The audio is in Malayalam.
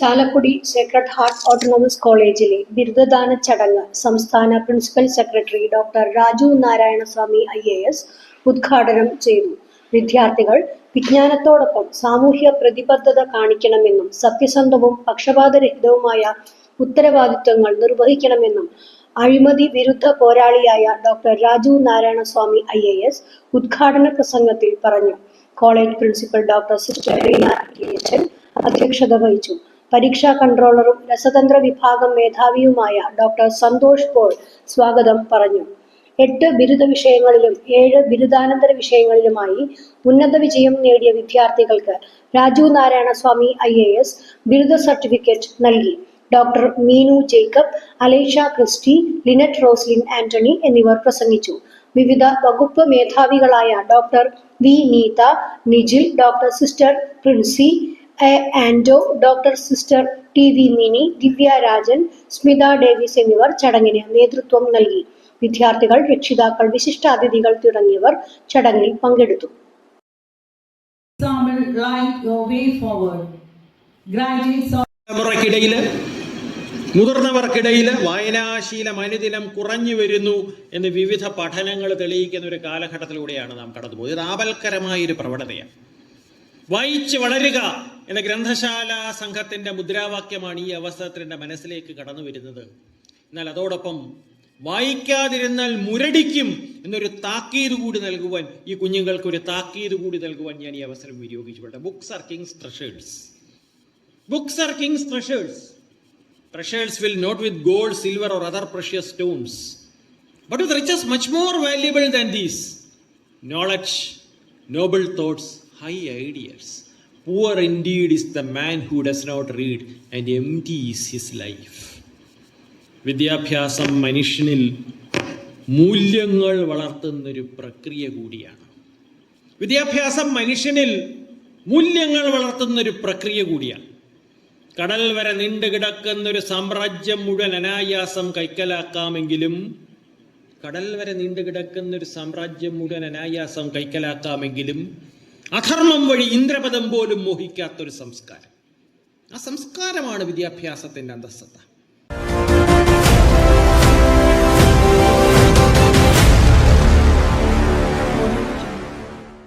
ചാലക്കുടി സേക്രഡ് ഹാർട്ട് ഓട്ടോണമസ് കോളേജിലെ ബിരുദദാന ചടങ്ങ് സംസ്ഥാന principal secretary doctor Raju Narayanaswamy IAS ഉദ്ഘാടനം ചെയ്തു. വിദ്യാർത്ഥികൾ വിജ്ഞാനത്തോടൊപ്പം സാമൂഹ്യ പ്രതിബദ്ധത കാണിക്കണമെന്നും സത്യസന്ധവും പക്ഷപാതരഹിതവുമായ ഉത്തരവാദിത്വങ്ങൾ നിർവഹിക്കണമെന്നും അഴിമതി വിരുദ്ധ പോരാളിയായ ഡോക്ടർ രാജു നാരായണസ്വാമി IAS ഉദ്ഘാടന പ്രസംഗത്തിൽ പറഞ്ഞു. കോളേജ് പ്രിൻസിപ്പൽ ഡോക്ടർ സിസ്റ്റർ അധ്യക്ഷത വഹിച്ചു. പരീക്ഷാ കൺട്രോളറും രസതന്ത്ര വിഭാഗം മേധാവിയുമായ ഡോക്ടർ സന്തോഷ് പോൾ സ്വാഗതം പറഞ്ഞു. 8 ബിരുദ വിഷയങ്ങളിലും 7 ബിരുദാനന്തര വിഷയങ്ങളിലുമായി ഉന്നത വിജയം നേടിയ വിദ്യാർത്ഥികൾക്ക് രാജു നാരായണസ്വാമി IAS ബിരുദ സർട്ടിഫിക്കറ്റ് നൽകി. ഡോക്ടർ മീനു ജേക്കബ്, അലൈഷ ക്രിസ്റ്റി, ലിനറ്റ് റോസ്ലിൻ ആന്റണി എന്നിവർ പ്രസംഗിച്ചു. വിവിധ വകുപ്പ് മേധാവികളായ doctor V Neetha, Nijil, doctor sister Princy Ando, doctor sister TV Mini, Divya Rajan, Smitha Davis എന്നിവർ ചടങ്ങിന് നേതൃത്വം നൽകി. വിദ്യാർത്ഥികൾ, രക്ഷിതാക്കൾ, വിശിഷ്ടാതിഥികൾ തുടങ്ങിയവർ ചടങ്ങിൽ പങ്കെടുത്തു. മുതിർന്നവർക്കിടയിൽ വായനാശീലം അനുദിനം കുറഞ്ഞു വരുന്നു എന്ന് വിവിധ പഠനങ്ങൾ തെളിയിക്കുന്ന ഒരു കാലഘട്ടത്തിലൂടെയാണ് നാം കടന്നുപോയത്. ഇത് ആപൽക്കരമായൊരു പ്രവണതയാണ്. വായിച്ച് വളരുക എന്ന ഗ്രന്ഥശാല സംഘത്തിന്റെ മുദ്രാവാക്യമാണ് ഈ അവസരത്തിൽ എൻ്റെ മനസ്സിലേക്ക് കടന്നു വരുന്നത്. എന്നാൽ അതോടൊപ്പം വായിക്കാതിരുന്നാൽ മുരടിക്കും എന്നൊരു താക്കീത് കൂടി നൽകുവാൻ, ഈ കുഞ്ഞുങ്ങൾക്ക് ഒരു താക്കീത് കൂടി നൽകുവാൻ ഞാൻ ഈ അവസരം വിനിയോഗിച്ചു. Books are king's treasures. Books are king's treasures. Treasures will not with gold, silver or other precious stones, but with riches much more valuable than these: knowledge, noble thoughts, high ideas. Poor indeed is the man who does not read, and empty is his life. വിദ്യാഭ്യാസം മനുഷ്യനിൽ മൂല്യങ്ങൾ വളർത്തുന്നൊരു പ്രക്രിയ കൂടിയാണ്. വിദ്യാഭ്യാസം മനുഷ്യനിൽ മൂല്യങ്ങൾ വളർത്തുന്നൊരു പ്രക്രിയ കൂടിയാണ്. കടൽ വരെ നീണ്ടു കിടക്കുന്നൊരു സാമ്രാജ്യം മുഴുവൻ അനായാസം കൈക്കലാക്കാമെങ്കിലും അധർമ്മം വഴി ഇന്ദ്രപദം പോലും മോഹിക്കാത്തൊരു സംസ്കാരം. ആ സംസ്കാരമാണ് വിദ്യാഭ്യാസത്തിൻ്റെ അന്തസ്സത്ത.